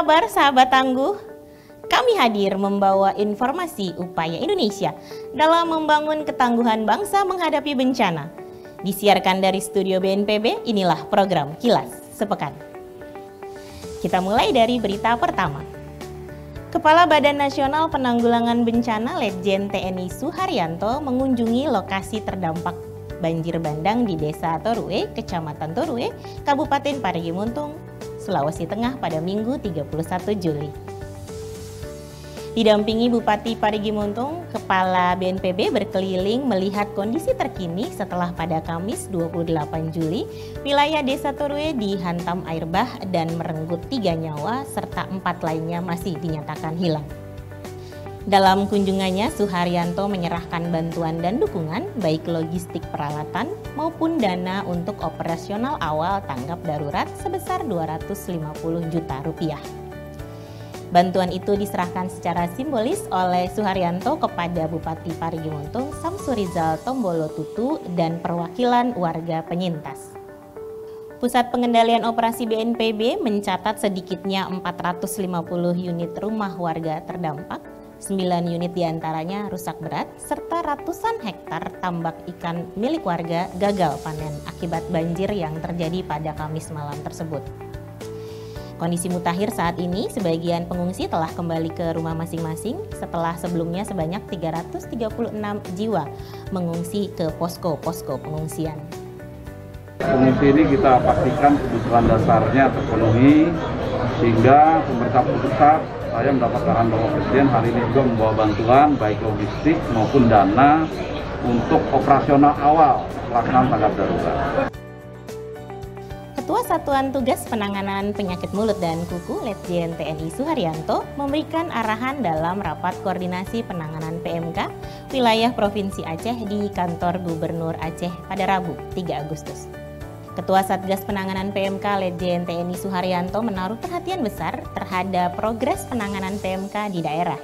kabar sahabat tangguh? Kami hadir membawa informasi upaya Indonesia dalam membangun ketangguhan bangsa menghadapi bencana. Disiarkan dari studio BNPB, inilah program Kilas Sepekan. Kita mulai dari berita pertama. Kepala Badan Nasional Penanggulangan Bencana Letjen TNI Suharyanto mengunjungi lokasi terdampak banjir bandang di Desa Torue, Kecamatan Torue, Kabupaten Parigi Motong, Sulawesi Tengah pada Minggu 31 Juli. Didampingi Bupati Parigi Motong, Kepala BNPB berkeliling melihat kondisi terkini setelah pada Kamis 28 Juli, wilayah Desa Torue dihantam air bah dan merenggut 3 nyawa serta 4 lainnya masih dinyatakan hilang. Dalam kunjungannya, Suharyanto menyerahkan bantuan dan dukungan baik logistik peralatan maupun dana untuk operasional awal tanggap darurat sebesar 250 juta rupiah. Bantuan itu diserahkan secara simbolis oleh Suharyanto kepada Bupati Parigi Motong Samsurizal Tombolo Tutu dan perwakilan warga penyintas. Pusat Pengendalian Operasi BNPB mencatat sedikitnya 450 unit rumah warga terdampak, 9 unit diantaranya rusak berat, serta ratusan hektar tambak ikan milik warga gagal panen akibat banjir yang terjadi pada Kamis malam tersebut. Kondisi mutakhir saat ini, sebagian pengungsi telah kembali ke rumah masing-masing setelah sebelumnya sebanyak 336 jiwa mengungsi ke posko-posko pengungsian. Pengungsi ini kita pastikan kebutuhan dasarnya terpenuhi, sehingga pemerintah pusat, saya mendapat arahan Bapak Presiden hari ini juga membawa bantuan baik logistik maupun dana untuk operasional awal pelaksanaan tanggap darurat. Ketua Satuan Tugas Penanganan Penyakit Mulut dan Kuku Letjen TNI Suharyanto memberikan arahan dalam rapat koordinasi penanganan PMK wilayah Provinsi Aceh di kantor Gubernur Aceh pada Rabu 3 Agustus. Ketua Satgas Penanganan PMK Letjen TNI Suharyanto menaruh perhatian besar terhadap progres penanganan PMK di daerah.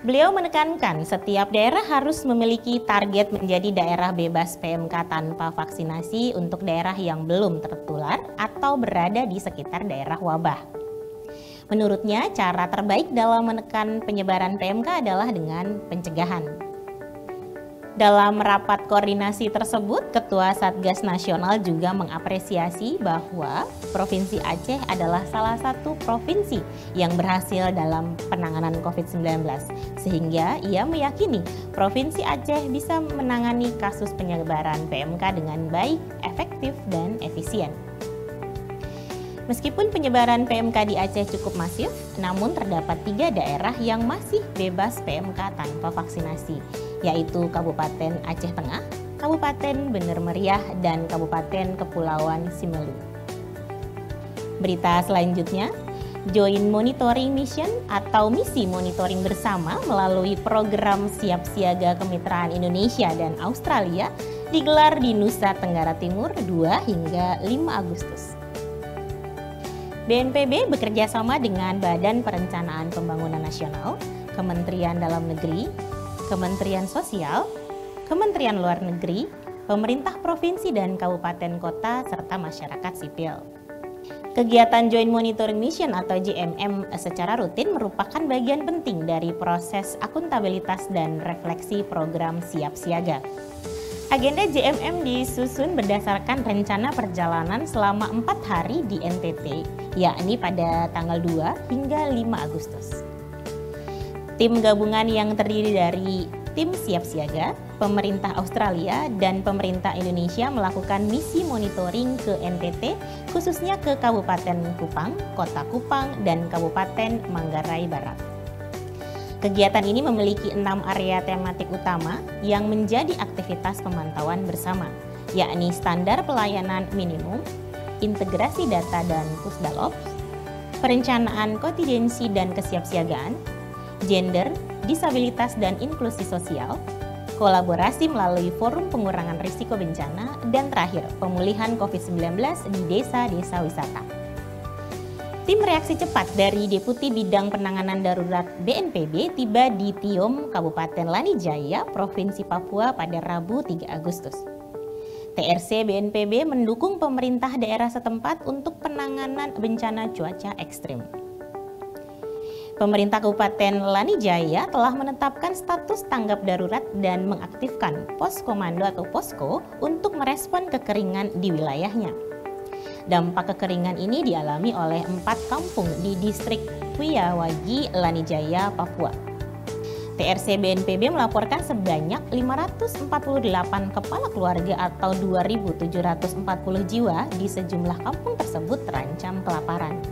Beliau menekankan setiap daerah harus memiliki target menjadi daerah bebas PMK tanpa vaksinasi untuk daerah yang belum tertular atau berada di sekitar daerah wabah. Menurutnya, cara terbaik dalam menekan penyebaran PMK adalah dengan pencegahan. Dalam rapat koordinasi tersebut, Ketua Satgas Nasional juga mengapresiasi bahwa Provinsi Aceh adalah salah satu provinsi yang berhasil dalam penanganan COVID-19, sehingga ia meyakini Provinsi Aceh bisa menangani kasus penyebaran PMK dengan baik, efektif, dan efisien. Meskipun penyebaran PMK di Aceh cukup masif, namun terdapat 3 daerah yang masih bebas PMK tanpa vaksinasi, yaitu Kabupaten Aceh Tengah, Kabupaten Bener Meriah, dan Kabupaten Kepulauan Simelu. Berita selanjutnya, Joint Monitoring Mission atau misi monitoring bersama melalui program Siap Siaga Kemitraan Indonesia dan Australia digelar di Nusa Tenggara Timur 2 hingga 5 Agustus. BNPB bekerjasama dengan Badan Perencanaan Pembangunan Nasional, Kementerian Dalam Negeri, Kementerian Sosial, Kementerian Luar Negeri, pemerintah provinsi dan kabupaten kota, serta masyarakat sipil. Kegiatan Joint Monitoring Mission atau JMM secara rutin merupakan bagian penting dari proses akuntabilitas dan refleksi program Siap Siaga. Agenda JMM disusun berdasarkan rencana perjalanan selama 4 hari di NTT, yakni pada tanggal 2 hingga 5 Agustus. Tim gabungan yang terdiri dari tim siap siaga, pemerintah Australia, dan pemerintah Indonesia melakukan misi monitoring ke NTT, khususnya ke Kabupaten Kupang, Kota Kupang, dan Kabupaten Manggarai Barat. Kegiatan ini memiliki 6 area tematik utama yang menjadi aktivitas pemantauan bersama, yakni standar pelayanan minimum, integrasi data dan pusdalops, perencanaan kontingensi dan kesiapsiagaan, gender, disabilitas dan inklusi sosial, kolaborasi melalui forum pengurangan risiko bencana, dan terakhir, pemulihan COVID-19 di desa-desa wisata. Tim reaksi cepat dari Deputi Bidang Penanganan Darurat BNPB tiba di Tiom, Kabupaten Lanijaya, Provinsi Papua pada Rabu 3 Agustus. TRC BNPB mendukung pemerintah daerah setempat untuk penanganan bencana cuaca ekstrim. Pemerintah Kabupaten Lanijaya telah menetapkan status tanggap darurat dan mengaktifkan pos komando atau posko untuk merespon kekeringan di wilayahnya. Dampak kekeringan ini dialami oleh 4 kampung di distrik Kuyawagi, Lanijaya, Papua. TRC BNPB melaporkan sebanyak 548 kepala keluarga atau 2.740 jiwa di sejumlah kampung tersebut terancam kelaparan.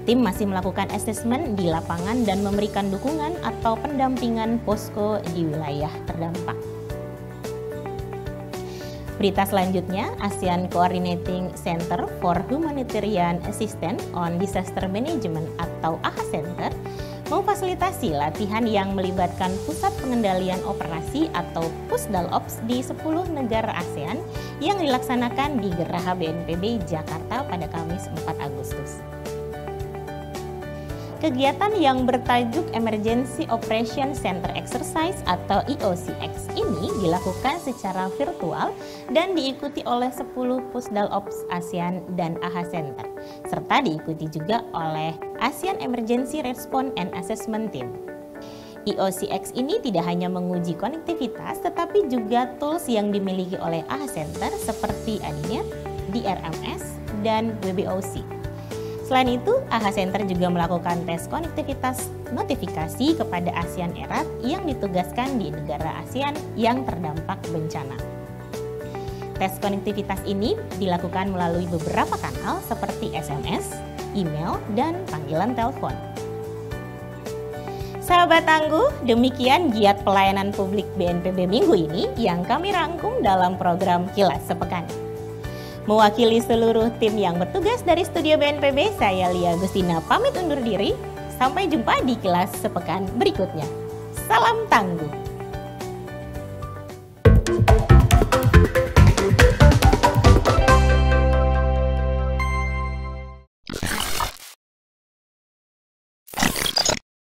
Tim masih melakukan asesmen di lapangan dan memberikan dukungan atau pendampingan posko di wilayah terdampak. Berita selanjutnya, ASEAN Coordinating Center for Humanitarian Assistance on Disaster Management atau AHA Center memfasilitasi latihan yang melibatkan Pusat Pengendalian Operasi atau Pusdalops di 10 negara ASEAN yang dilaksanakan di Geraha BNPB Jakarta pada Kamis 4 Agustus. Kegiatan yang bertajuk Emergency Operation Center Exercise atau EOCX ini dilakukan secara virtual dan diikuti oleh 10 Pusdalops ASEAN dan AHA Center, serta diikuti juga oleh ASEAN Emergency Response and Assessment Team. EOCX ini tidak hanya menguji konektivitas, tetapi juga tools yang dimiliki oleh AHA Center seperti ANINET, DRMS, dan WBOC. Selain itu, AHA Center juga melakukan tes konektivitas notifikasi kepada ASEAN Erat yang ditugaskan di negara ASEAN yang terdampak bencana. Tes konektivitas ini dilakukan melalui beberapa kanal seperti SMS, email, dan panggilan telepon. Sahabat Tangguh, demikian giat pelayanan publik BNPB minggu ini yang kami rangkum dalam program Kilas Sepekan. Mewakili seluruh tim yang bertugas dari studio BNPB, saya Lia Agustina pamit undur diri. Sampai jumpa di Kilas Sepekan berikutnya. Salam Tangguh.